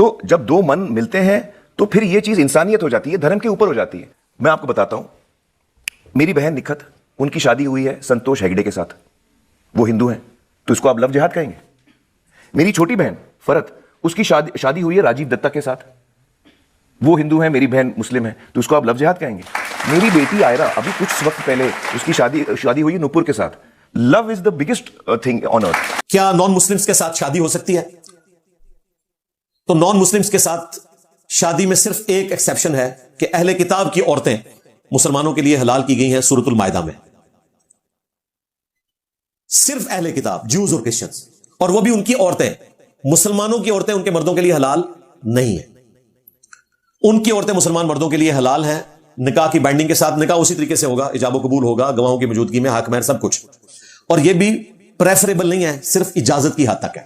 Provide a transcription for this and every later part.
تو جب دو من ملتے ہیں تو پھر یہ چیز انسانیت ہو جاتی ہے, دھرم کے اوپر ہو جاتی ہے. میں آپ کو بتاتا ہوں, میری بہن نکھت, ان کی شادی ہوئی ہے سنتوش ہیگڑے کے ساتھ, وہ ہندو ہیں, تو اس کو آپ لو جہاد کہیں گے. میری چھوٹی بہن فرت, اس کی شادی ہوئی ہے راجیو دتا کے ساتھ, وہ ہندو ہیں, میری بہن مسلم ہے, تو اس کو آپ لو جہاد کہیں گے. میری بیٹی آئرہ, ابھی کچھ وقت پہلے اس کی شادی ہوئی ہے نپور کے ساتھ. لو از دا بگیسٹ تھنگ آن ارتھ. کیا نان مسلمز کے ساتھ شادی ہو سکتی ہے؟ تو نان مسلمز کے ساتھ شادی میں صرف ایک ایکسیپشن ہے کہ اہل کتاب کی عورتیں مسلمانوں کے لیے حلال کی گئی ہیں سورۃ المائدہ میں. صرف اہل کتاب, جوز اور کرسچنز, اور وہ بھی ان کی عورتیں. مسلمانوں کی عورتیں ان کے مردوں کے لیے حلال نہیں ہیں. ان کی عورتیں مسلمان مردوں کے لیے حلال ہیں نکاح کی بائنڈنگ کے ساتھ. نکاح اسی طریقے سے ہوگا, ایجاب و قبول ہوگا, گواہوں کی موجودگی میں, حق مہر سب کچھ. اور یہ بھی پریفریبل نہیں ہے, صرف اجازت کی حد تک ہے,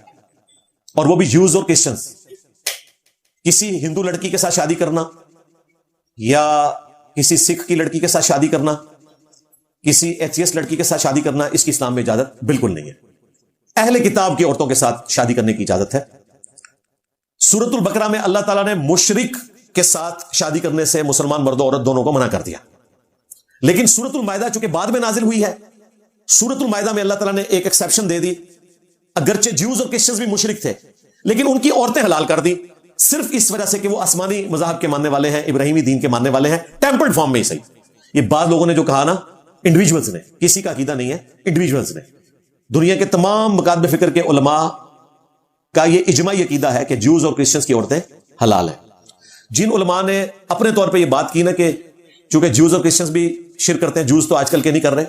اور وہ بھی جوز اور کرسچنز. کسی ہندو لڑکی کے ساتھ شادی کرنا یا کسی سکھ کی لڑکی کے ساتھ شادی کرنا, کسی ایتھیسٹ لڑکی کے ساتھ شادی کرنا, اس کی اسلام میں اجازت بالکل نہیں ہے. اہل کتاب کی عورتوں کے ساتھ شادی کرنے کی اجازت ہے. سورۃ البقرہ میں اللہ تعالیٰ نے مشرک کے ساتھ شادی کرنے سے مسلمان مرد و عورت دونوں کو منع کر دیا. لیکن سورۃ المائدہ چونکہ بعد میں نازل ہوئی ہے, سورۃ المائدہ میں اللہ تعالیٰ نے ایک ایکسیپشن دے دی. اگرچہ جیوز اور کرسچنز بھی مشرک تھے, لیکن ان کی عورتیں حلال کر دی, صرف اس وجہ سے کہ وہ آسمانی مذاہب کے ماننے والے ہیں, ابراہیمی دین کے ماننے والے ہیں, ٹیمپرڈ فارم میں ہی صحیح. یہ بعض لوگوں نے جو کہا نا, انڈیویجولز نے, کسی کا عقیدہ نہیں ہے, انڈیویجولز نے, دنیا کے تمام مکاتب فکر کے علماء کا یہ اجماعی عقیدہ ہے کہ جوز اور کرسچنز کی عورتیں حلال ہیں. جن علماء نے اپنے طور پہ یہ بات کی نا کہ چونکہ جوز اور کرسچنز بھی شرک کرتے ہیں, جوز تو آج کل کے نہیں کر رہے,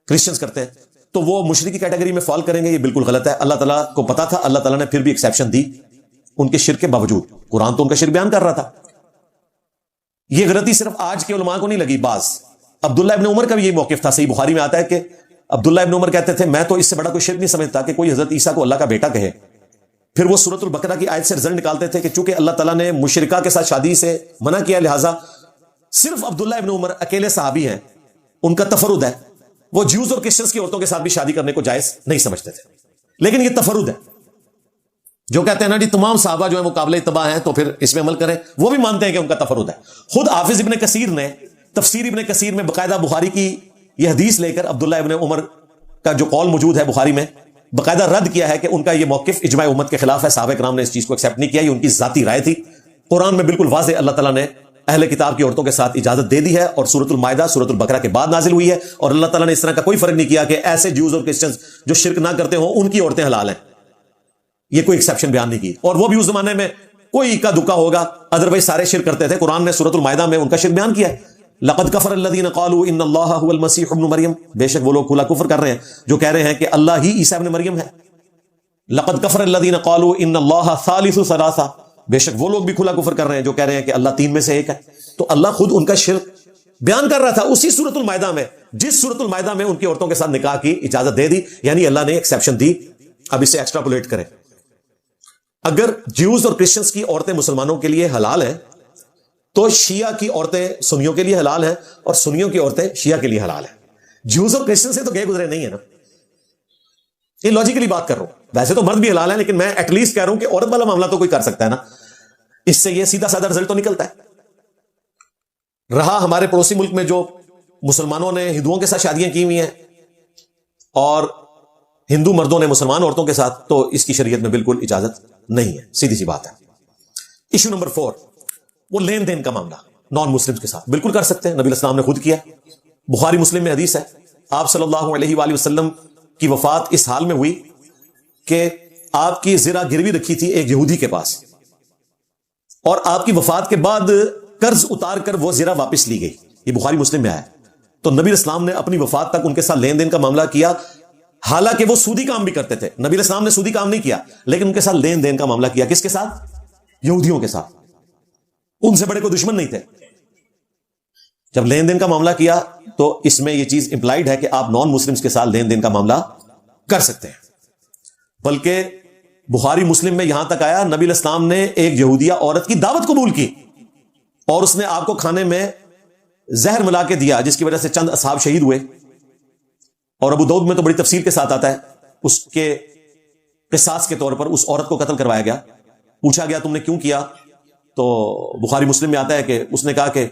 کرسچنز کرتے ہیں, تو وہ مشرک کی کیٹیگری میں فال کریں گے, یہ بالکل غلط ہے. اللہ تعالیٰ کو پتا تھا, اللہ تعالیٰ نے پھر بھی ایکسیپشن دی ان کے شرک کے باوجود. قرآن تو ان کا شرک بیان کر رہا تھا. یہ غلطی صرف آج کے علماء کو نہیں لگی, بعض. عبداللہ ابن عمر کا بھی یہی موقف تھا. صحیح بخاری میں آتا ہے کہ عبداللہ ابن عمر کہتے تھے, میں تو اس سے بڑا کوئی شرک نہیں سمجھتا کہ کوئی حضرت عیسیٰ کو اللہ کا بیٹا کہے. پھر وہ سورۃ البقرہ کی آیت سے رزلٹ نکالتے تھے کہ چونکہ اللہ تعالیٰ نے مشرکہ کے ساتھ شادی سے منع کیا, لہٰذا صرف عبداللہ ابن عمر اکیلے صحابی ہیں, ان کا تفرد ہے, وہ جوز اور کرسچنز کی عورتوں کے ساتھ بھی شادی کرنے کو جائز نہیں سمجھتے تھے. لیکن یہ تفرد ہے. جو کہتے ہیں نا جی تمام صحابہ جو ہیں وہ قابل اتباع ہیں, تو پھر اس میں عمل کریں, وہ بھی مانتے ہیں کہ ان کا تفرد ہے. خود حافظ ابن کثیر نے تفسیر ابن کثیر میں باقاعدہ بخاری کی یہ حدیث لے کر عبداللہ ابن عمر کا جو قول موجود ہے بخاری میں, باقاعدہ رد کیا ہے کہ ان کا یہ موقف اجماع امت کے خلاف ہے. صحابہ کرام نے اس چیز کو ایکسیپٹ نہیں کیا, یہ ان کی ذاتی رائے تھی. قرآن میں بالکل واضح اللہ تعالیٰ نے اہل کتاب کی عورتوں کے ساتھ اجازت دے دی ہے, اور سورۃ المائدہ سورۃ البقرہ کے بعد نازل ہوئی ہے, اور اللہ تعالیٰ نے اس طرح کا کوئی فرق نہیں کیا کہ ایسے جوز اور کرسچنز جو شرک نہ کرتے ہوں ان کی عورتیں حلال ہیں. یہ کوئی ایکسیپشن بیان نہیں کی, اور وہ بھی اس زمانے میں کوئی اکا دکا ہوگا, ادروائز سارے شرک کرتے تھے. قرآن نے سورۃ المائدہ میں ان کا شرک بیان کیا ہے. لقد کفر الذین قالوا ان اللہ هو المسیح ابن مریم, بے شک وہ لوگ کھلا کفر کر رہے ہیں جو کہہ رہے ہیں کہ اللہ ہی عیسیٰ ابن مریم ہے. لقد کفر الذین قالوا ان اللہ ثالث ثلاثہ, بے شک وہ لوگ بھی کھلا کفر کر رہے ہیں جو کہہ رہے ہیں کہ اللہ تین میں سے ایک ہے. تو اللہ خود ان کا شرک بیان کر رہا تھا اسی سورۃ المائدہ میں, جس سورۃ المائدہ میں ان کی عورتوں کے ساتھ نکاح کی اجازت دے دی, یعنی اللہ نے ایکسیپشن دی. اب اسے ایکسٹراپولیٹ کریں. اگر جیوز اور کرسچنز کی عورتیں مسلمانوں کے لیے حلال ہیں, تو شیعہ کی عورتیں سنیوں کے لیے حلال ہیں, اور سنیوں کی عورتیں شیعہ کے لیے حلال ہیں. جیوز اور کرسچن سے تو گئے گزرے نہیں ہے نا, یہ لاجیکلی بات کر رہا ہوں. ویسے تو مرد بھی حلال ہے, لیکن میں ایٹ لیسٹ کہہ رہا ہوں کہ عورت والا معاملہ تو کوئی کر سکتا ہے نا. اس سے یہ سیدھا سادہ رزلٹ تو نکلتا ہے. رہا ہمارے پڑوسی ملک میں جو مسلمانوں نے ہندوؤں کے ساتھ شادیاں کی ہوئی ہیں, اور ہندو مردوں نے مسلمان عورتوں کے ساتھ, تو اس کی شریعت میں بالکل اجازت نہیں ہے, سیدھی سی بات ہے. ایشو نمبر 4, وہ لین دین کا معاملہ نان مسلم کے ساتھ بالکل کر سکتے ہیں. نبی الاسلام نے خود کیا. بخاری مسلم میں حدیث ہے, آپ صلی اللہ علیہ وآلہ وسلم کی وفات اس حال میں ہوئی کہ آپ کی زرہ گروی رکھی تھی ایک یہودی کے پاس, اور آپ کی وفات کے بعد قرض اتار کر وہ زرہ واپس لی گئی. یہ بخاری مسلم میں آیا. تو نبی الاسلام نے اپنی وفات تک ان کے ساتھ لین دین کا معاملہ کیا, حالانکہ وہ سودی کام بھی کرتے تھے. نبی الاسلام نے سودی کام نہیں کیا, لیکن ان کے ساتھ لین دین کا معاملہ کیا. کس کے ساتھ؟ یہودیوں کے ساتھ. ان سے بڑے کوئی دشمن نہیں تھے. جب لین دین کا معاملہ کیا تو اس میں یہ چیز امپلائڈ ہے کہ آپ نان مسلمز کے ساتھ لین دین کا معاملہ کر سکتے ہیں. بلکہ بخاری مسلم میں یہاں تک آیا, نبی الاسلام نے ایک یہودیہ عورت کی دعوت قبول کی, اور اس نے آپ کو کھانے میں زہر ملا کے دیا, جس کی وجہ سے چند اصحاب شہید ہوئے. اور ابو داؤد میں تو بڑی تفصیل کے ساتھ آتا ہے, اس کے قصاص کے طور پر اس عورت کو قتل کروایا گیا. پوچھا گیا تم نے کیوں کیا؟ تو بخاری مسلم میں آتا ہے کہ اس نے کہا کہ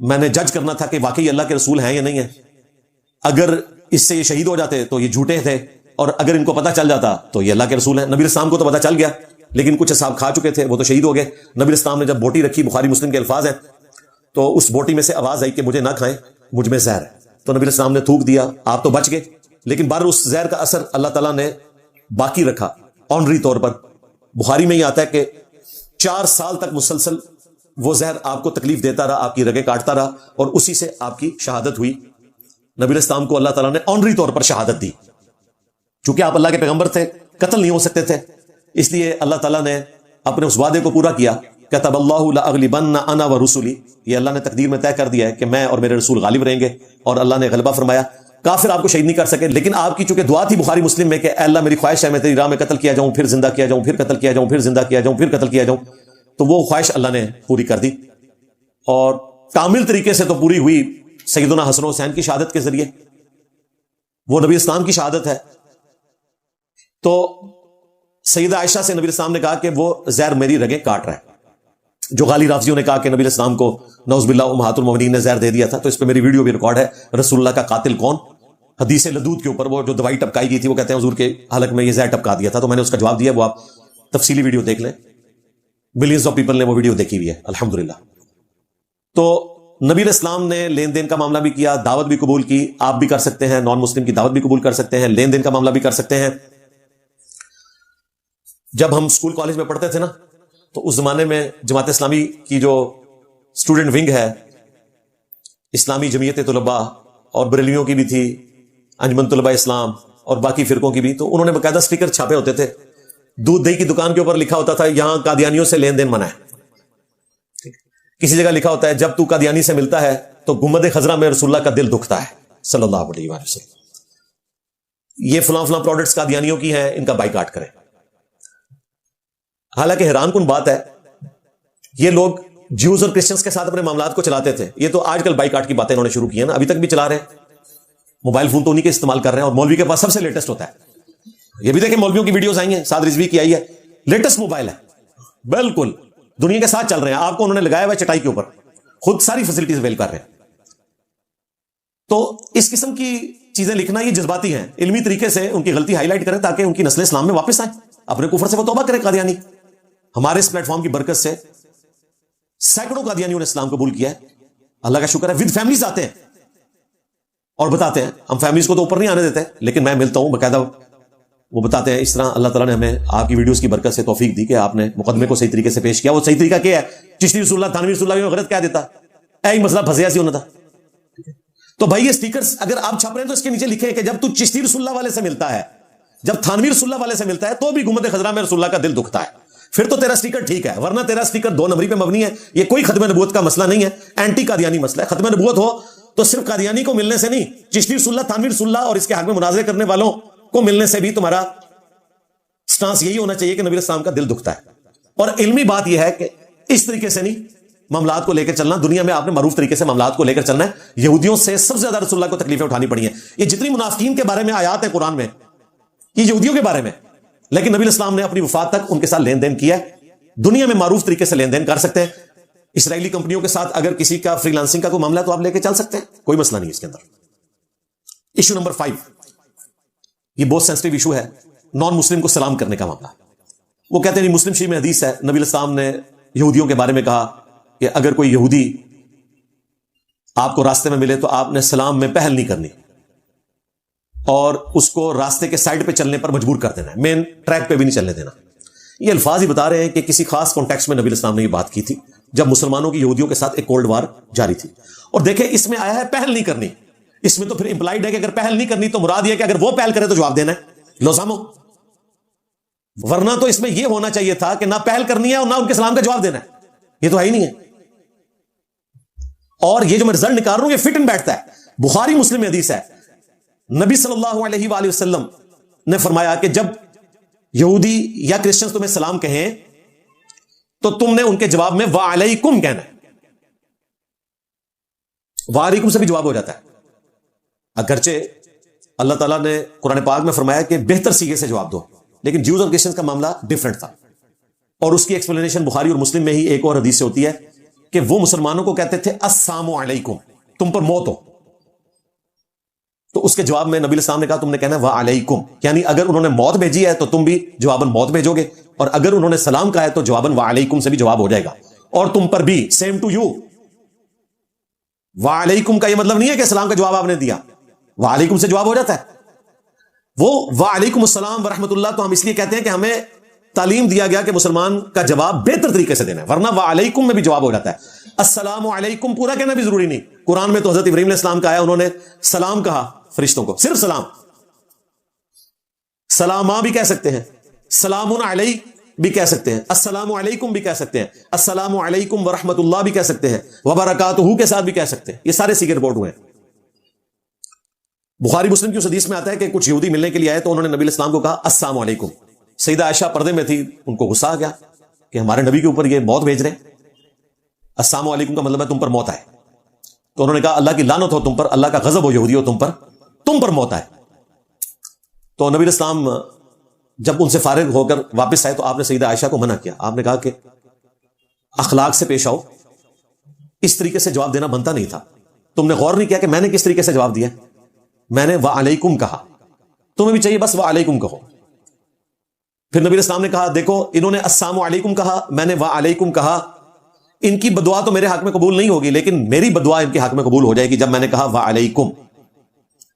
میں نے جج کرنا تھا کہ واقعی اللہ کے رسول ہیں یا نہیں ہیں. اگر اس سے یہ شہید ہو جاتے تو یہ جھوٹے تھے، اور اگر ان کو پتہ چل جاتا تو یہ اللہ کے رسول ہیں. نبی اسلام کو تو پتہ چل گیا، لیکن کچھ اصحاب کھا چکے تھے، وہ تو شہید ہو گئے. نبی اسلام نے جب بوٹی رکھی، بخاری مسلم کے الفاظ ہیں، تو اس بوٹی میں سے آواز آئی کہ مجھے نہ کھائیں، مجھ میں زہر ہے. تو نبی اسلام نے تھوک دیا، آپ تو بچ گئے، لیکن بہر اس زہر کا اثر اللہ تعالیٰ نے باقی رکھا آنری طور پر. بخاری میں یہ آتا ہے کہ 4 سال تک مسلسل وہ زہر آپ کو تکلیف دیتا رہا، آپ کی رگیں کاٹتا رہا، اور اسی سے آپ کی شہادت ہوئی. نبی اسلام کو اللہ تعالیٰ نے آنری طور پر شہادت دی. چونکہ آپ اللہ کے پیغمبر تھے، قتل نہیں ہو سکتے تھے، اس لیے اللہ تعالیٰ نے اپنے اس وعدے کو پورا کیا. کتب اللہ لاغلبن انا ورسلی، یہ اللہ نے تقدیر میں طے کر دیا ہے کہ میں اور میرے رسول غالب رہیں گے، اور اللہ نے غلبہ فرمایا. کافر آپ کو شہید نہیں کر سکے، لیکن آپ کی چونکہ دعا تھی بخاری مسلم میں کہ اے اللہ میری خواہش ہے میں تیری راہ میں قتل کیا جاؤں، پھر زندہ کیا جاؤں، پھر قتل کیا جاؤں، پھر زندہ کیا جاؤں، پھر قتل کیا جاؤں، تو وہ خواہش اللہ نے پوری کر دی، اور کامل طریقے سے تو پوری ہوئی سیدنا حسن و حسین کی شہادت کے ذریعے. وہ نبی اسلام کی شہادت ہے. تو سیدہ عائشہ سے نبی اسلام نے کہا کہ وہ زہر میری رگیں کاٹ رہا ہے. جو غالی رافضیوں نے کہا کہ نبی اسلام کو نعوذ باللہ امہات المؤمنین نے زہر دے دیا تھا، تو اس پہ میری ویڈیو بھی ریکارڈ ہے، رسول اللہ کا قاتل کون، حدیث لدود کے اوپر وہ جو دوائی ٹپکائی گئی تھی، وہ کہتے ہیں حضور کے حلق میں یہ زہر ٹپکا دیا تھا. تو میں نے اس کا جواب دیا، وہ آپ تفصیلی ویڈیو دیکھ لیں، ملینز آف پیپل نے وہ ویڈیو دیکھی ہوئی ہے الحمدللہ. تو نبی اسلام نے لین دین کا معاملہ بھی کیا، دعوت بھی قبول کی. آپ بھی کر سکتے ہیں، نان مسلم کی دعوت بھی قبول کر سکتے ہیں، لین دین کا معاملہ بھی کر سکتے ہیں. جب ہم اسکول کالج میں پڑھتے تھے نا، تو اس زمانے میں جماعت اسلامی کی جو اسٹوڈنٹ ونگ ہے، اسلامی جمعیت طلباء اور بریلویوں کی بھی تھی، انجمن طلباء اسلام اور باقی فرقوں کی بھی، تو انہوں نے باقاعدہ سٹیکر چھاپے ہوتے تھے. دودھ دہی کی دکان کے اوپر لکھا ہوتا تھا یہاں قادیانیوں سے لین دین منع ہے. کسی جگہ لکھا ہوتا ہے جب تو قادیانی سے ملتا ہے تو گنبد خضرا میں رسول اللہ کا دل دکھتا ہے صلی اللہ علیہ وسلم. یہ فلاں فلاں پروڈکٹس قادیانیوں کی ہیں، ان کا بائیکاٹ کریں. حالانکہ حیران کن بات ہے، یہ لوگ جیوز اور کرسچنز کے ساتھ اپنے معاملات کو چلاتے تھے. یہ تو آج کل بائیکاٹ کی باتیں انہوں نے شروع کی ہیں نا، ابھی تک بھی چلا رہے ہیں. موبائل فون تو انہی کے استعمال کر رہے ہیں، اور مولوی کے پاس سب سے لیٹسٹ ہوتا ہے. یہ بھی دیکھیں مولویوں کی ویڈیوز آئی ہیں، سعد رضوی کی آئی ہے، لیٹسٹ موبائل ہے، بالکل دنیا کے ساتھ چل رہے ہیں. آپ کو انہوں نے لگایا ہوا چٹائی کے اوپر، خود ساری فیسلٹیز اویل کر رہے ہیں. تو اس قسم کی چیزیں لکھنا یہ جذباتی ہیں. علمی طریقے سے ان کی غلطی ہائی لائٹ کریں تاکہ ان کی نسل اسلام میں واپس آئیں، اپنے کفر سے وہ توبہ کریں. قادیانی ہمارے اس پلیٹ فارم کی برکت سے سینکڑوں قادیانیوں نے اسلام قبول کیا ہے، اللہ کا شکر ہے. ود فیملیز آتے ہیں اور بتاتے ہیں. ہم فیملیز کو تو اوپر نہیں آنے دیتے، لیکن میں ملتا ہوں باقاعدہ، وہ بتاتے ہیں اس طرح اللہ تعالیٰ نے ہمیں آپ کی ویڈیوز کی برکت سے توفیق دی کہ آپ نے مقدمے کو صحیح طریقے سے پیش کیا. وہ صحیح طریقہ کیا ہے؟ چشتی رسول اللہ، تھانوی رسول اللہ غلط کہہ دیتا، اے مسئلہ پھنسیا سی ہونا تھا. تو بھائی یہ سٹیکرز اگر آپ چھاپ رہے ہیں تو اس کے نیچے لکھیں کہ جب تو چشتی رسول اللہ والے سے ملتا ہے، جب تھانوی رسول اللہ والے سے ملتا ہے تو بھی گنبد خضرا میں رسول اللہ کا دل دکھتا ہے. پھر تو تیرا سٹیکر ٹھیک ہے، ورنہ تیرا سٹیکر 2 نمبری پہ مبنی ہے. یہ کوئی ختم نبوت کا مسئلہ نہیں ہے، اینٹی قادیانی مسئلہ ہے. ختم نبوت ہو تو صرف قادیانی کو ملنے سے نہیں، چشتی رسول اللہ، تھانوی رسول اللہ اور اس کے حق میں مناظرے کرنے والوں کو ملنے سے بھی تمہارا سٹانس یہی ہونا چاہیے کہ نبی اسلام کا دل دکھتا ہے. اور علمی بات یہ ہے کہ اس طریقے سے نہیں معاملات کو لے کر چلنا. دنیا میں آپ نے معروف طریقے سے معاملات کو لے کر چلنا ہے. یہودیوں سے سب سے زیادہ رسول اللہ کو تکلیفیں اٹھانی پڑی ہیں. یہ جتنی منافقین کے بارے میں آیات ہیں قرآن میں، یہ یہودیوں کے بارے میں، لیکن نبی اسلام نے اپنی وفات تک ان کے ساتھ لین دین کیا ہے. دنیا میں معروف طریقے سے لین دین کر سکتے ہیں. اسرائیلی کمپنیوں کے ساتھ اگر کسی کا فری لانسنگ کا کوئی معاملہ تو آپ لے کے چل سکتے ہیں، کوئی مسئلہ نہیں اس کے اندر. ایشو نمبر 5، یہ بہت سینسٹیو ایشو ہے، نان مسلم کو سلام کرنے کا معاملہ. وہ کہتے ہیں مسلم شریف میں حدیث ہے، نبی السلام نے یہودیوں کے بارے میں کہا کہ اگر کوئی یہودی آپ کو راستے میں ملے تو آپ نے سلام میں پہل نہیں کرنی، اور اس کو راستے کے سائڈ پہ چلنے پر مجبور کر دینا ہے، مین ٹریک پہ بھی نہیں چلنے دینا. یہ الفاظ ہی بتا رہے ہیں کہ کسی خاص کانٹیکسٹ میں نبی الاسلام نے یہ بات کی تھی جب مسلمانوں کی یہودیوں کے ساتھ ایک کولڈ وار جاری تھی. اور دیکھیں اس میں آیا ہے پہل نہیں کرنی، اس میں تو پھر امپلائڈ ہے کہ اگر پہل نہیں کرنی تو مراد یہ کہ اگر وہ پہل کرے تو جواب دینا ہے، لوزامو. ورنہ تو اس میں یہ ہونا چاہیے تھا کہ نہ پہل کرنی ہے اور نہ ان کے سلام کا جواب دینا ہے. یہ تو ہے ہی نہیں ہے. اور یہ جو میں رزلٹ نکال رہا ہوں یہ فٹ ان بیٹھتا ہے. بخاری مسلم میں حدیث ہے، نبی صلی اللہ علیہ وآلہ وسلم نے فرمایا کہ جب یہودی یا کرسچنز تمہیں سلام کہیں تو تم نے ان کے جواب میں وعلیکم کہنا ہے. وعلیکم سے بھی جواب ہو جاتا ہے، اگرچہ اللہ تعالیٰ نے قرآن پاک میں فرمایا کہ بہتر سیغے سے جواب دو، لیکن جیوز اور کرسچنز کا معاملہ ڈیفرنٹ تھا. اور اس کی ایکسپلینیشن بخاری اور مسلم میں ہی ایک اور حدیث سے ہوتی ہے کہ وہ مسلمانوں کو کہتے تھے السلام علیکم، تم پر موت ہو. تو اس کے جواب میں نبی السلام نے کہا تم نے کہنا وعلیکم، یعنی اگر انہوں نے موت بھیجی ہے تو تم بھی جواباً موت بھیجو گے، اور اگر انہوں نے سلام کہا ہے تو جواباً وعلیکم سے بھی جواب ہو جائے گا. اور تم پر بھی سیم ٹو یو. وعلیکم کا یہ مطلب نہیں ہے کہ سلام کا جواب آپ نے دیا، وعلیکم سے جواب ہو جاتا ہے. وہ وعلیکم السلام ورحمۃ اللہ تو ہم اس لیے کہتے ہیں کہ ہمیں تعلیم دیا گیا کہ مسلمان کا جواب بہتر طریقے سے دینا ہے، ورنہ وعلیکم میں بھی جواب ہو جاتا ہے. السلام علیکم پورا کہنا بھی ضروری نہیں. قرآن میں تو حضرت ابراہیم علیہ السلام کا آیا، انہوں نے سلام کہا فرشتوں کو، صرف سلام. سلاما بھی کہہ سکتے ہیں، سلام علی بھی کہہ سکتے ہیں، السلام علیکم بھی کہہ سکتے ہیں، السلام علیکم ورحمۃ اللہ بھی کہہ سکتے ہیں، وبرکاتہ کے ساتھ بھی کہہ سکتے ہیں. یہ سارے سیگے رپورٹ ہوئے ہیں. بخاری مسلم کی اس حدیث میں آتا ہے کہ کچھ یہودی ملنے کے لیے آئے تو انہوں نے نبی علیہ السلام کو کہا السلام علیکم. سیدہ عائشہ پردے میں تھی، ان کو غصہ آ گیا کہ ہمارے نبی کے اوپر یہ موت بھیج رہے ہیں. السلام علیکم کا مطلب ہے تم پر موت آئے. تو انہوں نے کہا اللہ کی لعنت ہو تم پر، اللہ کا غضب ہو یہودی ہو تم پر موت آئے. تو نبی علیہ السلام جب ان سے فارغ ہو کر واپس آئے تو آپ نے سیدہ عائشہ کو منع کیا. آپ نے کہا کہ اخلاق سے پیش آؤ، اس طریقے سے جواب دینا بنتا نہیں تھا. تم نے غور نہیں کیا کہ میں نے کس طریقے سے جواب دیا؟ میں نے وعلیکم کہا، تمہیں بھی چاہیے بس وعلیکم کہو. پھر نبی علیہ السلام نے کہا دیکھو انہوں نے السلام علیکم کہا، میں نے وعلیکم کہا، ان کی بدعا تو میرے حق میں قبول نہیں ہوگی لیکن میری بدعا ان کے حق میں قبول ہو جائے گی جب میں نے کہا وعلیکم.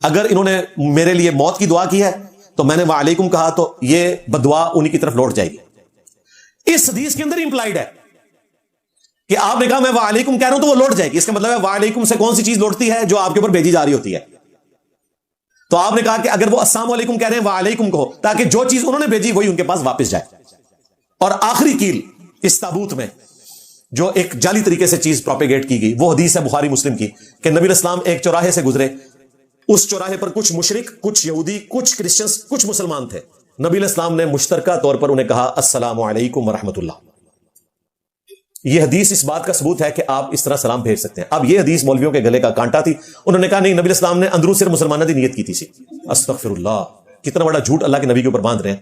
اگر انہوں نے میرے لیے موت کی دعا کی ہے تو میں نے وعلیکم کہا تو یہ بدعا انہی کی طرف لوٹ جائے گی. اس حدیث کے اندر امپلائڈ ہے کہ آپ نے کہا میں وعلیکم کہہ رہا ہوں تو وہ لوٹ جائے گی. اس کا مطلب ہے وعلیکم سے کون سی چیز لوٹتی ہے؟ جو آپ کے اوپر بھیجی جا رہی ہوتی ہے. تو آپ نے کہا کہ اگر وہ السلام علیکم کہہ رہے ہیں وعلیکم کہو، تاکہ جو چیز انہوں نے بھیجی وہی ان کے پاس واپس جائے. اور آخری کیل اس تابوت میں جو ایک جعلی طریقے سے چیز پروپیگیٹ کی گئی، وہ حدیث ہے بخاری مسلم کی کہ نبی علیہ السلام ایک چوراہے سے گزرے، اس چوراہے پر کچھ مشرک، کچھ یہودی، کچھ کرسچنز، کچھ مسلمان تھے. نبی علیہ السلام نے مشترکہ طور پر انہیں کہا السلام علیکم ورحمۃ اللہ. یہ حدیث اس بات کا ثبوت ہے کہ آپ اس طرح سلام بھیج سکتے ہیں. اب یہ حدیث مولویوں کے گلے کا کانٹا تھی. انہوں نے کہا نہیں، نبی علیہ السلام نے اندروں صرف مسلمانوں کی نیت کی تھی. استغفر اللہ، کتنا بڑا جھوٹ اللہ کے نبی کے اوپر باندھ رہے ہیں.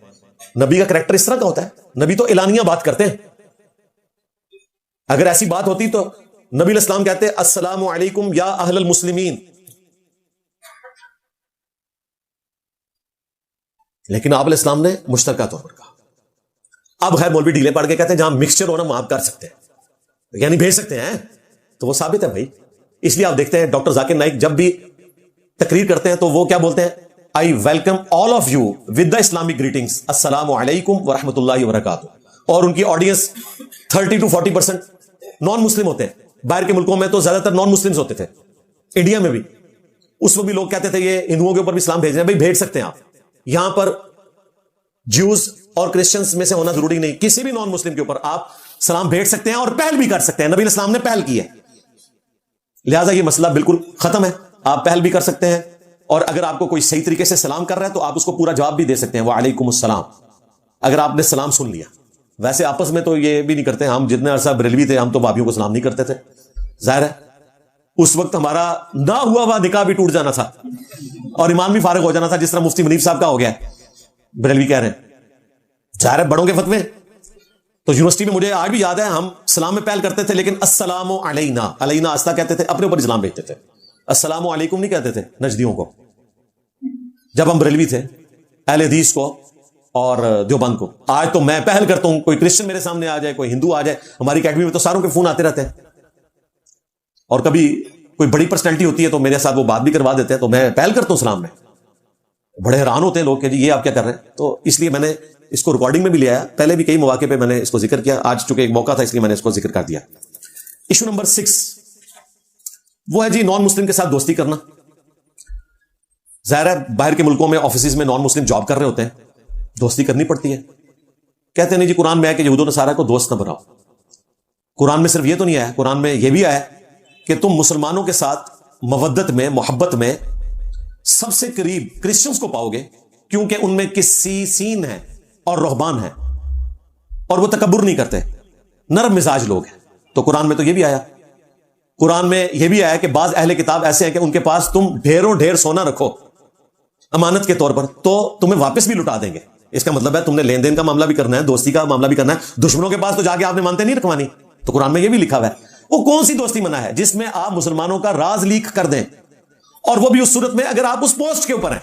نبی کا کریکٹر اس طرح کا ہوتا ہے، نبی تو اعلانیہ بات کرتے ہیں. اگر ایسی بات ہوتی تو نبی علیہ السلام کہتے السلام علیکم یا اہل المسلمین، لیکن آپ علیہ السلام نے مشترکہ طور پر کہا. اب خیر مولوی ڈھیلے پڑ کے کہتے ہیں جہاں مکسچر ہونا وہاں آپ کر سکتے ہیں، یعنی بھیج سکتے ہیں، تو وہ ثابت ہے بھائی. اس لیے آپ دیکھتے ہیں ڈاکٹر ذاکر نائک جب بھی تقریر کرتے ہیں تو وہ کیا بولتے ہیں؟ I welcome all of you with the Islamic greetings, السلام علیکم ورحمۃ اللہ وبرکاتہ. اور ان کی آڈینس 30 to 40% نان مسلم ہوتے ہیں. باہر کے ملکوں میں تو زیادہ تر نان مسلمز ہوتے تھے، انڈیا میں بھی. اس وقت بھی لوگ کہتے تھے یہ ہندوؤں کے اوپر بھی اسلام بھیج رہے ہیں. بھائی بھیج سکتے ہیں آپ. یہاں پر جیوز اور کرسچنز میں سے ہونا ضروری نہیں، کسی بھی نان مسلم کے اوپر آپ سلام بھیج سکتے ہیں اور پہل بھی کر سکتے ہیں. نبی علیہ السلام نے پہل کی ہے، لہٰذا یہ مسئلہ بالکل ختم ہے. آپ پہل بھی کر سکتے ہیں، اور اگر آپ کو کوئی صحیح طریقے سے سلام کر رہا ہے تو آپ اس کو پورا جواب بھی دے سکتے ہیں وعلیکم السلام، اگر آپ نے سلام سن لیا. ویسے آپس میں تو یہ بھی نہیں کرتے. ہم جتنے عرصہ بریلوی تھے ہم تو بھابھیوں کو سلام نہیں کرتے تھے. ظاہر ہے اس وقت ہمارا نہ ہوا نکاح بھی ٹوٹ جانا تھا اور ایمان بھی فارغ ہو جانا تھا، جس طرح مفتی منیف صاحب کا ہو گیا بریلوی کہہ رہے ہیں. ظاہر ہے بڑوں کے فتوے. تو یونیورسٹی میں مجھے آج بھی یاد ہے ہم سلام میں پہل کرتے تھے، لیکن السلام علینا، علینا آستہ کہتے تھے، اپنے اوپر اسلام بھیجتے تھے. السلام علیکم نہیں کہتے تھے نجدیوں کو. جب ہم بریلوی تھے، اہل حدیث کو اور دیوبند کو. آج تو میں پہل کرتا ہوں، کوئی کرسچن میرے سامنے آ جائے، کوئی ہندو آ جائے. ہماری اکیڈمی میں تو ساروں کے فون آتے رہتے ہیں، اور کبھی کوئی بڑی پرسنالٹی ہوتی ہے تو میرے ساتھ وہ بات بھی کروا دیتے ہیں، تو میں پہل کرتا ہوں سلام میں. بڑے حیران ہوتے ہیں لوگ کہ جی یہ آپ کیا کر رہے ہیں. تو اس لیے میں نے اس کو ریکارڈنگ میں بھی لیا ہے. پہلے بھی کئی مواقع پہ میں نے اس کو ذکر کیا، آج چونکہ ایک موقع تھا اس لیے میں نے اس کو ذکر کر دیا. ایشو نمبر 6 وہ ہے جی نان مسلم کے ساتھ دوستی کرنا. ظاہر ہے باہر کے ملکوں میں آفیسز میں نان مسلم جاب کر رہے ہوتے ہیں، دوستی کرنی پڑتی ہے. کہتے ہیں نہیں جی قرآن میں ہے کہ یہود و نصارہ کو دوست نہ بناؤ. قرآن میں صرف یہ تو نہیں آیا، قرآن میں یہ بھی آیا کہ تم مسلمانوں کے ساتھ مودت میں، محبت میں سب سے قریب کرسچنز کو پاؤ گے، کیونکہ ان میں قسیسین ہیں اور رہبان ہیں اور وہ تکبر نہیں کرتے، نرم مزاج لوگ ہیں. تو قرآن میں تو یہ بھی آیا. قرآن میں یہ بھی آیا کہ بعض اہل کتاب ایسے ہیں کہ ان کے پاس تم ڈھیروں ڈھیر سونا رکھو امانت کے طور پر تو تمہیں واپس بھی لٹا دیں گے. اس کا مطلب ہے تم نے لین دین کا معاملہ بھی کرنا ہے, دوستی کا معاملہ بھی کرنا ہے. دشمنوں کے پاس تو جا کے آپ نے مانتے نہیں رکھوانی. تو قرآن میں یہ بھی لکھا ہوا ہے. وہ کون سی دوستی منع ہے جس میں آپ مسلمانوں کا راز لیک کر دیں, اور وہ بھی اس صورت میں اگر آپ اس پوسٹ کے اوپر ہیں.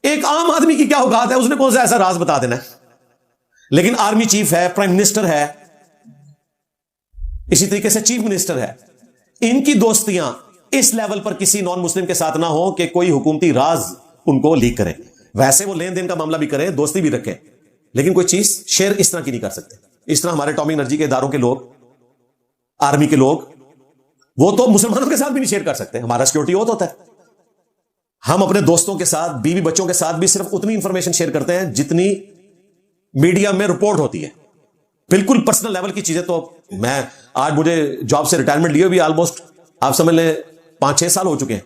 ایک عام آدمی کی کیا اوقات ہے, اس نے کون سا ایسا راز بتا دینا ہے. لیکن آرمی چیف ہے, پرائم منسٹر ہے, اسی طریقے سے چیف منسٹر ہے, ان کی دوستیاں اس لیول پر کسی نان مسلم کے ساتھ نہ ہو کہ کوئی حکومتی راز ان کو لیک کرے. ویسے وہ لین دین کا معاملہ بھی کریں, دوستی بھی رکھیں, لیکن کوئی چیز شیئر اس طرح کی نہیں کر سکتے. اس طرح ہمارے اٹامک انرجی کے اداروں کے لوگ, آرمی کے لوگ, وہ تو مسلمانوں کے ساتھ بھی نہیں شیئر کر سکتے. ہمارا سیکورٹی اوتھ ہوتا ہے. ہم اپنے دوستوں کے ساتھ, بیوی بچوں کے ساتھ بھی صرف اتنی انفارمیشن شیئر کرتے ہیں جتنی میڈیا میں رپورٹ ہوتی ہے. بالکل پرسنل لیول کی چیزیں تو میں آج مجھے جاب سے ریٹائرمنٹ لیے بھی آلموسٹ آپ سمجھ لیں 5-6 سال ہو چکے ہیں.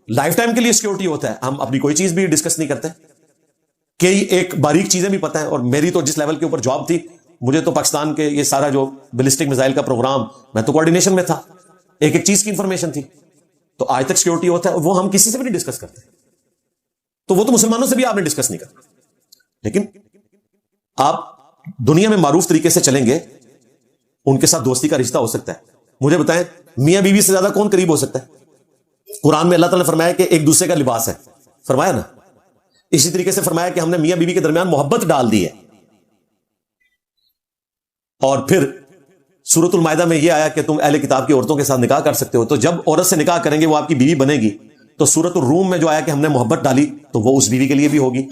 لائف ٹائم کے لیے سیکورٹی ہوتا ہے, ہم اپنی کوئی چیز بھی ڈسکس نہیں کرتے. کئی ایک باریک چیزیں بھی پتہ ہیں. اور میری تو جس لیول کے اوپر جاب تھی, مجھے تو پاکستان کے یہ سارا جو بیلسٹک میزائل کا پروگرام, میں تو کوارڈینیشن میں تھا, ایک ایک چیز کی انفارمیشن تھی. تو آج تک سیکورٹی ہوتا ہے, اور وہ ہم کسی سے بھی نہیں ڈسکس کرتے. تو وہ تو مسلمانوں سے بھی آپ نے ڈسکس نہیں کرتے. لیکن آپ دنیا میں معروف طریقے سے چلیں گے, ان کے ساتھ دوستی کا رشتہ ہو سکتا ہے. مجھے بتائیں, میاں بیوی سے زیادہ کون قریب ہو سکتا ہے؟ قرآن میں اللہ تعالیٰ نے فرمایا کہ ایک دوسرے کا لباس ہے, فرمایا نا. اسی طریقے سے فرمایا کہ ہم نے میاں بیوی کے درمیان محبت ڈال دی ہے. اور پھر سورۃ المائدہ میں یہ آیا کہ تم اہل کتاب کی عورتوں کے ساتھ نکاح کر سکتے ہو. تو جب عورت سے نکاح کریں گے وہ آپ کی بیوی بنے گی. تو سورۃ الروم میں جو آیا کہ ہم نے محبت ڈالی, تو وہ اس بیوی کے لیے بھی ہوگی.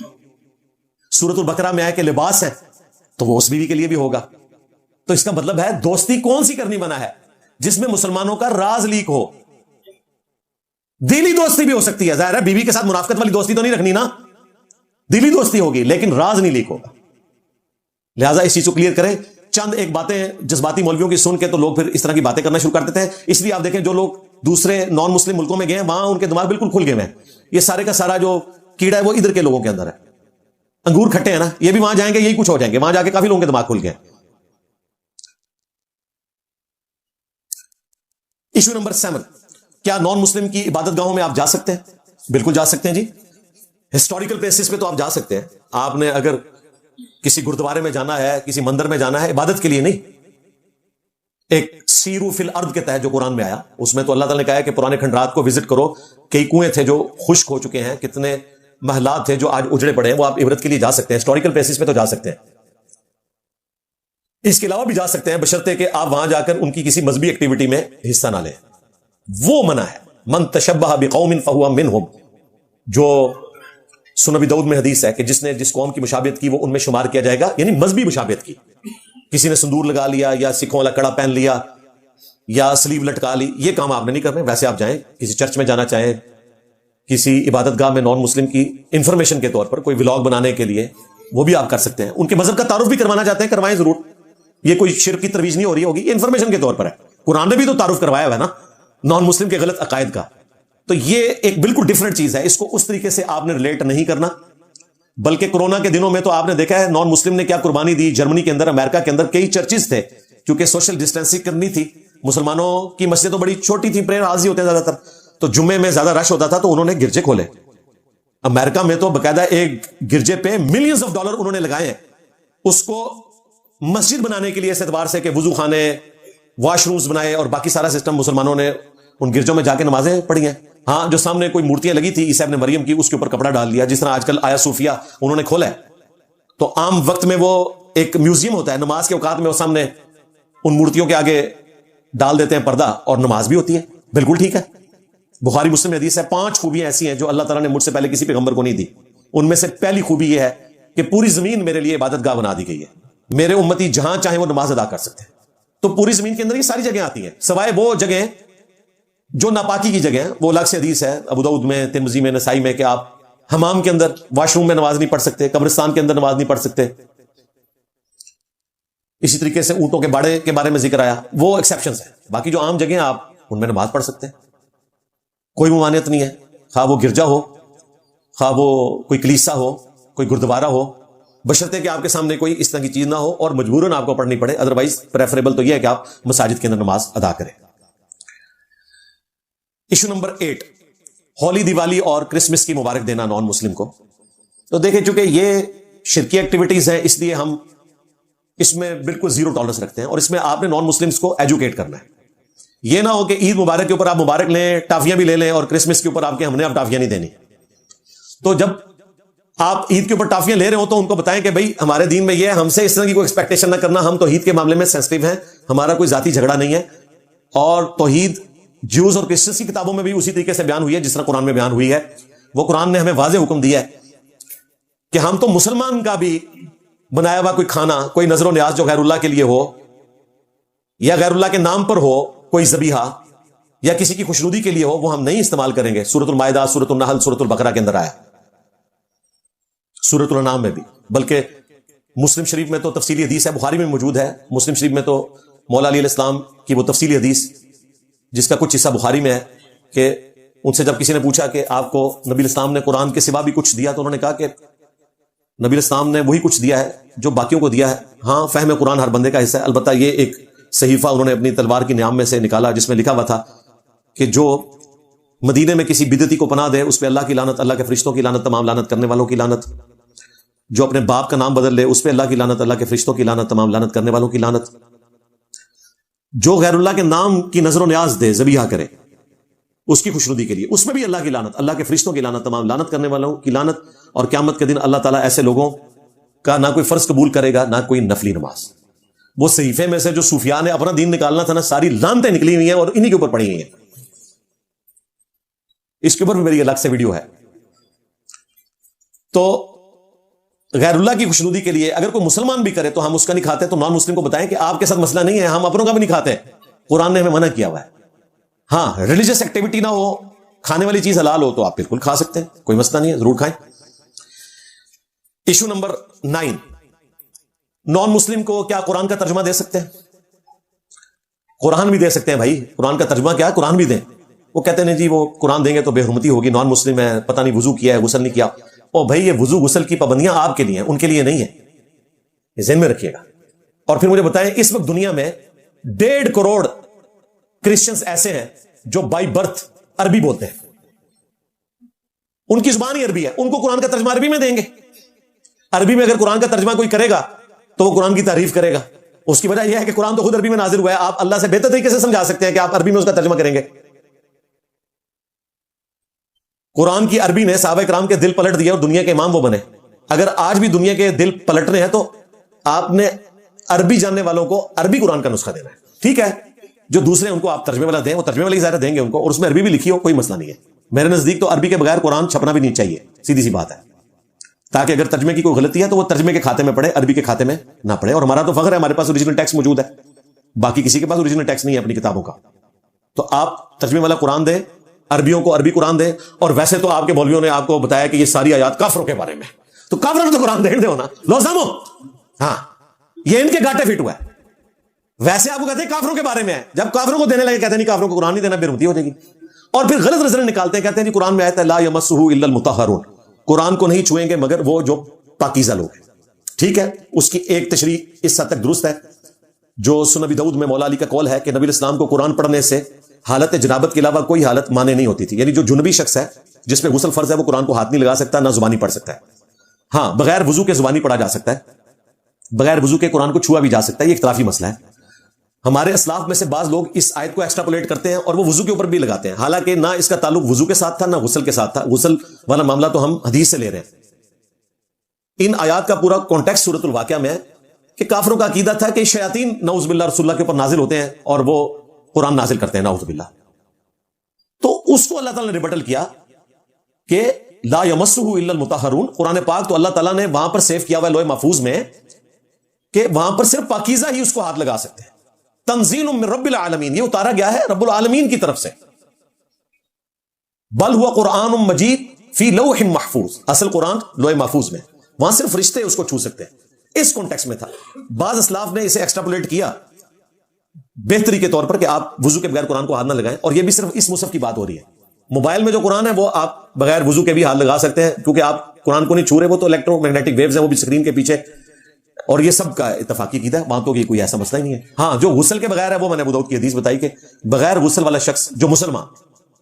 سورۃ البقرہ میں آیا کہ لباس ہے, تو وہ اس بیوی کے لیے بھی ہوگا. تو اس کا مطلب ہے دوستی کون سی کرنی منع ہے؟ جس میں مسلمانوں کا راز لیک ہو. دلی دوستی بھی ہو سکتی ہے, ظاہر ہے بیوی کے ساتھ منافقت والی دوستی تو نہیں رکھنی نا, دلی دوستی ہوگی لیکن راز نہیں لیک ہوگا. لہٰذا اس چیز کو کلیئر کریں. چند ایک باتیں جذباتی مولویوں کی سن کے تو لوگ پھر اس طرح کی باتیں کرنا شروع کر دیتے ہیں. اس لیے آپ دیکھیں جو لوگ دوسرے نان مسلم ملکوں میں گئے ہیں, وہاں ان کے دماغ بالکل کھل گئے ہیں. یہ سارے کا سارا جو کیڑا ہے وہ ادھر کے لوگوں کے اندر ہے. انگور کھٹے ہیں نا, یہ بھی وہاں جائیں گے یہی کچھ ہو جائیں گے. وہاں جا کے کافی لوگوں کے دماغ کھل گئے. ایشو نمبر 7, کیا نان مسلم کی عبادت گاہوں میں آپ جا سکتے ہیں؟ بالکل جا سکتے ہیں جی. ہسٹوریکل پلیسز پہ تو آپ جا سکتے ہیں. آپ نے اگر کسی گردوارے میں جانا ہے, کسی مندر میں جانا ہے, عبادت کے لیے نہیں, ایک سیرو فی الارض کے تحت جو قرآن میں آیا, اس میں تو اللہ تعالیٰ نے کہا ہے کہ پرانے کھنڈرات کو وزٹ کرو. کئی کنویں تھے جو خشک ہو چکے ہیں, کتنے محلات تھے جو آج اجڑے پڑے ہیں, وہ آپ عبادت کے لیے جا سکتے ہیں. ہسٹوریکل پلیسز پہ تو جا سکتے ہیں. اس کے علاوہ بھی جا سکتے ہیں, بشرطے کہ آپ وہاں جا کر ان کی کسی مذہبی ایکٹیویٹی میں حصہ نہ لیں. وہ منع ہے. من تشبہ بقوم فہو منہم, جو سنن ابی داؤد میں حدیث ہے کہ جس نے جس قوم کی مشابہت کی وہ ان میں شمار کیا جائے گا. یعنی مذہبی مشابہت کی, کسی نے سندور لگا لیا یا سکھوں والا کڑا پہن لیا یا سلیو لٹکا لی, یہ کام آپ نے نہیں کرنے. ویسے آپ جائیں, کسی چرچ میں جانا چاہیں, کسی عبادت گاہ میں نان مسلم کی انفارمیشن کے طور پر کوئی ولاگ بنانے کے لیے, وہ بھی آپ کر سکتے ہیں. ان کے مذہب کا تعارف بھی کروانا چاہتے ہیں, کروائیں ضرور. یہ کوئی شرک کی ترویج نہیں ہو رہی ہوگی, یہ انفارمیشن کے طور پر ہے. قرآن نے بھی تو تعارف کروایا ہوا ہے نا نان مسلم کے غلط عقائد کا. تو یہ ایک بالکل ڈفرنٹ چیز ہے, اس کو اس طریقے سے آپ نے ریلیٹ نہیں کرنا. بلکہ کورونا کے دنوں میں تو آپ نے دیکھا ہے نان مسلم نے کیا قربانی دی. جرمنی کے اندر, امریکہ کے اندر کئی چرچز تھے, کیونکہ سوشل ڈسٹینسنگ کرنی تھی. مسلمانوں کی مسجد تو بڑی چھوٹی تھی, پریئر ہالز ہی ہوتے ہیں زیادہ تر, تو جمعے میں زیادہ رش ہوتا تھا تو انہوں نے گرجے کھولے. امریکہ میں تو باقاعدہ ایک گرجے پہ ملینز آف ڈالر انہوں نے لگائے ہیں, اس کو مسجد بنانے کے لیے اس اعتبار سے کہ وضو خانے, واش رومز بنائے, اور باقی سارا سسٹم مسلمانوں نے ان گرجوں میں جا کے نمازیں پڑھی ہیں. ہاں, جو سامنے کوئی مورتیاں لگی تھی عیسیٰ ابن مریم کی, اس کے اوپر کپڑا ڈال دیا, جس طرح آج کل آیا صوفیہ انہوں نے کھولا ہے. تو عام وقت میں وہ ایک میوزیم ہوتا ہے, نماز کے اوقات میں وہ سامنے ان مورتیوں کے آگے ڈال دیتے ہیں پردہ, اور نماز بھی ہوتی ہے. بالکل ٹھیک ہے. بخاری مسلم میں حدیث ہے 5 خوبیاں ایسی ہیں جو اللہ تعالیٰ نے مجھ سے پہلے کسی پیغمبر کو نہیں دی. ان میں سے پہلی خوبی یہ ہے کہ پوری زمین میرے لیے عبادت گاہ بنا دی گئی ہے, میرے امتی جہاں چاہیں وہ نماز ادا کر سکتے ہیں. تو پوری زمین کے اندر یہ ساری جگہیں آتی ہیں, سوائے وہ جگہیں جو ناپاکی کی جگہ ہیں, وہ الگ سے حدیث ہے ابو داؤد میں, ترمذی میں, نسائی میں, کہ آپ حمام کے اندر, واش روم میں نماز نہیں پڑھ سکتے, قبرستان کے اندر نماز نہیں پڑھ سکتے. اسی طریقے سے اونٹوں کے باڑے کے بارے میں ذکر آیا, وہ ایکسیپشنز ہیں. باقی جو عام جگہیں آپ ان میں نماز پڑھ سکتے ہیں, کوئی ممانعت نہیں ہے. خواہ وہ گرجا ہو, خواہ وہ کوئی کلیسا ہو, کوئی گردوارا ہو, بشرطے کہ آپ کے سامنے کوئی اس طرح کی چیز نہ ہو اور مجبوراً آپ کو پڑھنی پڑے. ادروائز پریفریبل تو یہ ہے کہ آپ مساجد کے اندر نماز ادا کریں. ایشو نمبر 8, ہولی, دیوالی اور کرسمس کی مبارک دینا نان مسلم کو. تو دیکھیں, چونکہ یہ شرکی ایکٹیویٹیز ہیں، اس لیے ہم اس میں بالکل زیرو ٹالرنس رکھتے ہیں، اور اس میں آپ نے نان مسلمس کو ایجوکیٹ کرنا ہے. یہ نہ ہو کہ عید مبارک کے اوپر آپ مبارک لیں، ٹافیاں بھی لے لیں، اور کرسمس کے اوپر آپ کے ہم نے اب ٹافیاں نہیں دینی. تو جب آپ عید کے اوپر ٹافیاں لے رہے ہو تو ان کو بتائیں کہ بھائی ہمارے دین میں یہ ہے، ہم سے اس طرح کی کوئی ایکسپیکٹیشن نہ کرنا، ہم توحید کے معاملے میں سینسٹیو ہیں، ہمارا کوئی ذاتی جھگڑا نہیں ہے. اور توحید جیوز اور کرسچنس کی کتابوں میں بھی اسی طریقے سے بیان ہوئی ہے جس طرح قرآن میں بیان ہوئی ہے. وہ قرآن نے ہمیں واضح حکم دیا ہے کہ ہم تو مسلمان کا بھی بنایا ہوا کوئی کھانا، کوئی نظر و نیاز جو غیر اللہ کے لیے ہو یا غیر اللہ کے نام پر ہو، کوئی ذبیحہ یا کسی کی خوشنودی کے لیے ہو، وہ ہم نہیں استعمال کریں گے. سورۃ المائدہ، سورۃ النحل، سورۃ البقرہ کے اندر آیا، سورۃ الانعام میں بھی. بلکہ مسلم شریف میں تو تفصیلی حدیث ہے، بخاری میں موجود ہے. مسلم شریف میں تو مولا علی علیہ السلام کی وہ تفصیلی حدیث جس کا کچھ حصہ بخاری میں ہے کہ ان سے جب کسی نے پوچھا کہ آپ کو نبی علیہ السلام نے قرآن کے سوا بھی کچھ دیا، تو انہوں نے کہا کہ نبی علیہ السلام نے وہی کچھ دیا ہے جو باقیوں کو دیا ہے. ہاں، فہم قرآن ہر بندے کا حصہ ہے. البتہ یہ ایک صحیفہ انہوں نے اپنی تلوار کی نیام میں سے نکالا جس میں لکھا ہوا تھا کہ جو مدینے میں کسی بدعتی کو پناہ دے اس پہ اللہ کی لعنت، اللہ کے فرشتوں کی لعنت، تمام لعنت کرنے والوں کی لعنت. جو اپنے باپ کا نام بدل لے اس پہ اللہ کی لعنت، اللہ کے فرشتوں کی لعنت، تمام لعنت کرنے والوں کی لعنت. جو غیر اللہ کے نام کی نظر و نیاز دے، ذبیحہ کرے اس کی خوشنودی کے لیے، اس میں بھی اللہ کی لعنت، اللہ کے فرشتوں کی لعنت، تمام لعنت کرنے والوں کی لعنت. اور قیامت کے دن اللہ تعالیٰ ایسے لوگوں کا نہ کوئی فرض قبول کرے گا، نہ کوئی نفلی نماز. وہ صحیفے میں سے جو صوفیاء نے اپنا دین نکالنا تھا نا، ساری لعنتیں نکلی ہوئی ہیں اور انہی کے اوپر پڑی ہوئی ہیں. اس کے اوپر بھی میری الگ سے ویڈیو ہے. تو غیر اللہ کی خوشنودی کے لیے اگر کوئی مسلمان بھی کرے تو ہم اس کا نہیں کھاتے، تو نان مسلم کو بتائیں کہ آپ کے ساتھ مسئلہ نہیں ہے، ہم اپنوں کا بھی نہیں کھاتے، قرآن نے ہمیں منع کیا ہوا ہے. ہاں، ریلیجس ایکٹیویٹی نہ ہو، کھانے والی چیز حلال ہو تو آپ بالکل کھا سکتے ہیں، کوئی مسئلہ نہیں ہے، ضرور کھائیں. ایشو نمبر 9، نان مسلم کو کیا قرآن کا ترجمہ دے سکتے ہیں؟ قرآن بھی دے سکتے ہیں بھائی. قرآن کا ترجمہ کیا ہے؟ قرآن بھی دیں. وہ کہتے ہیں جی وہ قرآن دیں گے تو بے حرمتی ہوگی، نان مسلم ہے، پتہ نہیں وضو کیا ہے، غسل نہیں کیا. او بھائی، یہ وضو غسل کی پابندیاں آپ کے لیے ہیں، ان کے لیے نہیں ہے، یہ ذہن میں رکھیے گا. اور پھر مجھے بتائیں، اس وقت دنیا میں 1.5 کروڑ کرسچنز ایسے ہیں جو بائی برتھ عربی بولتے ہیں، ان کی زبان ہی عربی ہے، ان کو قرآن کا ترجمہ عربی میں دیں گے. عربی میں اگر قرآن کا ترجمہ کوئی کرے گا تو وہ قرآن کی تعریف کرے گا. اس کی وجہ یہ ہے کہ قرآن تو خود عربی میں نازل ہوا ہے. آپ اللہ سے بہتر طریقے سے سمجھا سکتے ہیں کہ آپ عربی میں اس کا ترجمہ کریں گے. قرآن کی عربی نے صحابہ کرام کے دل پلٹ دیے اور دنیا کے امام وہ بنے. اگر آج بھی دنیا کے دل پلٹنے ہیں تو آپ نے عربی جاننے والوں کو عربی قرآن کا نسخہ دینا ہے. ٹھیک ہے، جو دوسرے ان کو آپ ترجمے والا دیں، وہ ترجمے والی ظاہر دیں گے ان کو، اور اس میں عربی بھی لکھی ہو، کوئی مسئلہ نہیں ہے. میرے نزدیک تو عربی کے بغیر قرآن چھپنا بھی نہیں چاہیے، سیدھی سی بات ہے. تاکہ اگر ترجمے کی کوئی غلطی ہے تو وہ ترجمے کے کھاتے میں پڑے، عربی کے کھاتے میں نہ پڑے. اور ہمارا تو فخر ہے، ہمارے پاس اوریجنل ٹیکسٹ موجود ہے، باقی کسی کے پاس اوریجنل ٹیکسٹ نہیں ہے اپنی کتابوں کا. تو آپ ترجمے والا قرآن دیں، عربیوں کو عربی قرآن دیں. اور ویسے تو آپ کے مولویوں نے آپ کو بتایا کہ یہ ساری آیات کافروں کے بارے میں، تو کافروں کو قرآن دے ہونا لو سامو. ہاں، یہ ان کے گاٹے فٹ ہوا ہے. ویسے آپ کو کہتے ہیں کافروں کے بارے میں ہے، جب کافروں کو دینے لگے کہتے ہیں نہیں کافروں کو قرآن نہیں دینا، بے رحمتی ہو جائے گی. اور پھر غلط نظریں نکالتے ہیں، کہتے ہیں جی قرآن میں آیت ہے لا یمسہ الا المطہرون، قرآن کو نہیں چھوئیں گے مگر وہ جو پاکیزہ لوگ ہیں. ٹھیک ہے، اس کی ایک تشریح اس حد تک درست ہے جو سنن ابی داؤد میں مولا علی کا قول ہے کہ نبی علیہ السلام کو قرآن پڑھنے سے حالت جنابت کے علاوہ کوئی حالت مانے نہیں ہوتی تھی. یعنی جو جنبی شخص ہے جس پہ غسل فرض ہے وہ قرآن کو ہاتھ نہیں لگا سکتا، نہ زبانی پڑھ سکتا ہے. ہاں، بغیر وضو کے زبانی پڑھا جا سکتا ہے، بغیر وضو کے قرآن کو چھوا بھی جا سکتا ہے. یہ اختلافی مسئلہ ہے. ہمارے اسلاف میں سے بعض لوگ اس آیت کو ایکسٹراپولیٹ کرتے ہیں اور وہ وضو کے اوپر بھی لگاتے ہیں، حالانکہ نہ اس کا تعلق وضو کے ساتھ تھا نہ غسل کے ساتھ تھا. غسل والا معاملہ تو ہم حدیث سے لے رہے ہیں. ان آیات کا پورا کانٹیکسٹ سورۃ الواقعہ میں ہے کہ کافروں کا عقیدہ تھا کہ شیاطین نعوذ باللہ رسول اللہ کے اوپر نازل ہوتے ہیں اور وہ قرآن نازل کرتے ہیں، نعوذ باللہ. تو اس کو اللہ تعالیٰ نے ریبٹل کیا کہ لا یمسہ الا المطہرون. قرآن پاک تو اللہ تعالیٰ نے وہاں پر سیو کیا ہوا ہے لوح محفوظ میں کہ وہاں پر صرف پاکیزہ ہی اس کو ہاتھ لگا سکتے ہیں. تنزیل من رب العالمین، یہ اتارا گیا ہے رب العالمین کی طرف سے. بل ہوا قرآن مجید فی لوح محفوظ، اصل قرآن لوح محفوظ میں، وہاں صرف فرشتے اس کو چھو سکتے ہیں. اس کانٹیکسٹ میں تھا. بعض اسلاف نے اسے ایکسٹراپولیٹ کیا بہتری کے طور پر کہ آپ وضو کے بغیر قرآن کو ہاتھ نہ لگائیں. اور یہ بھی صرف اس مصحف کی بات ہو رہی ہے. موبائل میں جو قرآن ہے وہ آپ بغیر وضو کے بھی ہاتھ لگا سکتے ہیں، کیونکہ آپ قرآن کو نہیں چھو رہے، وہ تو الیکٹرو میگنیٹک ویوز ہیں، وہ بھی اسکرین کے پیچھے. اور یہ سب کا اتفاقی عقیدہ ہے، وہاں تو کوئی ایسا مسئلہ ہی نہیں ہے. ہاں، جو غسل کے بغیر ہے وہ میں نے ابو داؤد کی حدیث بتائی کہ بغیر غسل والا شخص جو مسلمان،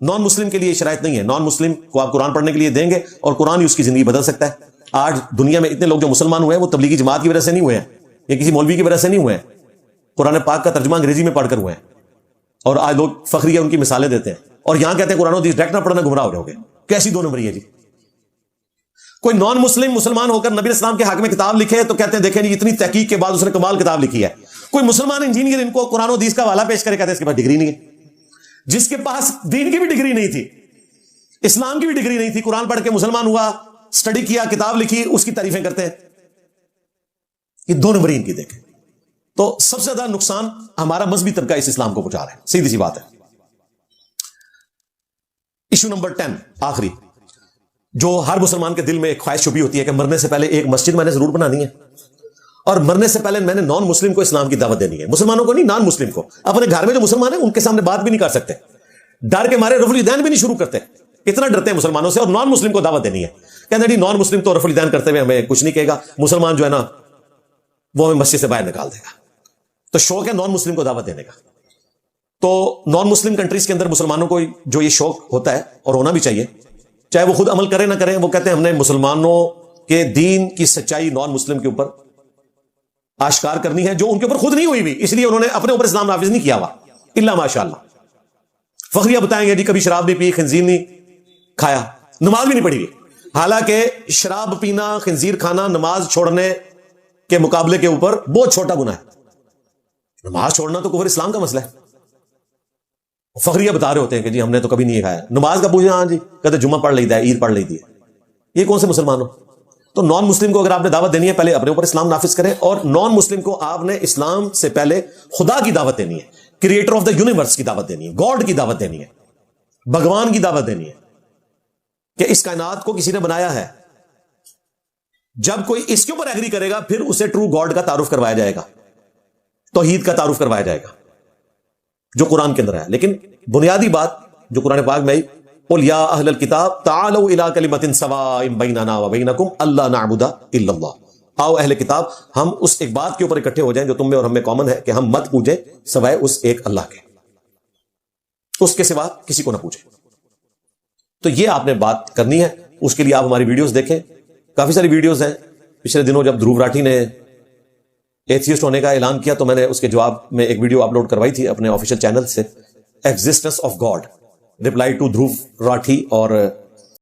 نان مسلم کے لیے شرائط نہیں ہے. نان مسلم کو آپ قرآن پڑھنے کے لیے دیں گے اور قرآن ہی اس کی زندگی بدل سکتا ہے. آج دنیا میں اتنے لوگ جو مسلمان ہوئے ہیں وہ تبلیغی جماعت کی وجہ سے نہیں ہوئے ہیں یا کسی مولوی کی وجہ سے نہیں ہوئے ہیں, قرآن پاک کا ترجمہ انگریزی میں پڑھ کر ہوئے ہیں. اور آج لوگ فخریہ ان کی مثالیں دیتے ہیں اور یہاں کہتے ہیں قرآن و حدیث ڈائریکٹ نہ پڑھنا گمراہ ہو جاؤ گے. کیسی دو نمبری ہے جی. کوئی نان مسلم مسلمان ہو کر نبی اسلام کے حق میں کتاب لکھے تو کہتے ہیں دیکھیں جی اتنی تحقیق کے بعد اس نے کمال کتاب لکھی ہے. کوئی مسلمان انجینئر ان کو قرآن و حدیث کا حوالہ پیش کرے کہتے ہیں اس کے پاس ڈگری نہیں ہے. جس کے پاس دین کی بھی ڈگری نہیں تھی, اسلام کی بھی ڈگری نہیں تھی, قرآن پڑھ کے مسلمان ہوا, سٹڈی کیا, کتاب لکھی, اس کی تعریفیں کرتے ہیں. یہ دو نمبری ان کی دیکھیں. تو سب سے زیادہ نقصان ہمارا مذہبی طبقہ اس اسلام کو پہنچا رہا ہے, سیدھی سی بات ہے. ایشو نمبر 10 آخری, جو ہر مسلمان کے دل میں ایک خواہش چھپی ہوتی ہے کہ مرنے سے پہلے ایک مسجد میں نے ضرور بنانی ہے اور مرنے سے پہلے میں نے نان مسلم کو اسلام کی دعوت دینی ہے. مسلمانوں کو نہیں, نان مسلم کو. اپنے گھر میں جو مسلمان ہیں ان کے سامنے بات بھی نہیں کر سکتے, ڈر کے مارے رفع الیدین بھی نہیں شروع کرتے, اتنا ڈرتے ہیں مسلمانوں سے. اور نان مسلم کو دعوت دینی ہے, کہتے ہیں نان مسلم تو رفع الیدین کرتے ہوئے ہمیں کچھ نہیں کہے گا, مسلمان جو ہے نا وہ ہمیں مسجد سے باہر نکال دے گا. تو شوق ہے نان مسلم کو دعوت دینے کا. تو نان مسلم کنٹریز کے اندر مسلمانوں کو جو یہ شوق ہوتا ہے اور ہونا بھی چاہیے, چاہے وہ خود عمل کریں نہ کریں, وہ کہتے ہیں ہم نے مسلمانوں کے دین کی سچائی نان مسلم کے اوپر آشکار کرنی ہے جو ان کے اوپر خود نہیں ہوئی بھی, اس لیے انہوں نے اپنے اوپر اسلام نافذ نہیں کیا ہوا الا ماشاءاللہ. فخریہ بتائیں گے جی کبھی شراب نہیں پی, خنزیر نہیں کھایا, نماز بھی نہیں پڑھی ہوئی. حالانکہ شراب پینا, خنزیر کھانا نماز چھوڑنے کے مقابلے کے اوپر بہت چھوٹا گناہ ہے. نماز چھوڑنا تو کفر اسلام کا مسئلہ ہے. فخریہ بتا رہے ہوتے ہیں کہ جی ہم نے تو کبھی نہیں کھایا. نماز کا پوچھنا, ہاں جی کہتے جمعہ پڑھ لیتا ہے, عید پڑھ لیتی ہے. یہ کون سے مسلمان ہو؟ تو نان مسلم کو اگر آپ نے دعوت دینی ہے پہلے اپنے اوپر اسلام نافذ کریں, اور نان مسلم کو آپ نے اسلام سے پہلے خدا کی دعوت دینی ہے, کریٹر آف دا یونیورس کی دعوت دینی ہے, گاڈ کی دعوت دینی ہے, بھگوان کی دعوت دینی ہے کہ اس کائنات کو کسی نے بنایا ہے. جب کوئی اس کے اوپر ایگری کرے گا پھر اسے ٹرو گاڈ کا تعارف کروایا جائے گا, توحید کا تعارف کروایا جائے گا جو قرآن کے اندر ہے. لیکن بنیادی بات جو قرآن پاک میں قل یا اہل الکتاب تعالوا الی کلمۃ سواء بیننا وبینکم الا نعبد الا اللہ. آؤ اہل کتاب ہم اس ایک بات کے اوپر اکٹھے ہو جائیں جو تم میں اور ہم میں کامن ہے کہ ہم مت پوجیں سوائے اس ایک اللہ کے, اس کے سوا کسی کو نہ پوجیں. تو یہ آپ نے بات کرنی ہے. اس کے لیے آپ ہماری ویڈیوز دیکھیں, کافی ساری ویڈیوز ہیں. پچھلے دنوں جب دھروو راٹھی نے ایتھیسٹ ہونے کا اعلان کیا تو میں نے اس کے جواب میں ایک ویڈیو اپلوڈ کروائی تھی اپنے آفیشیل چینل سے, existence of God, reply to Dhruv Rathee اور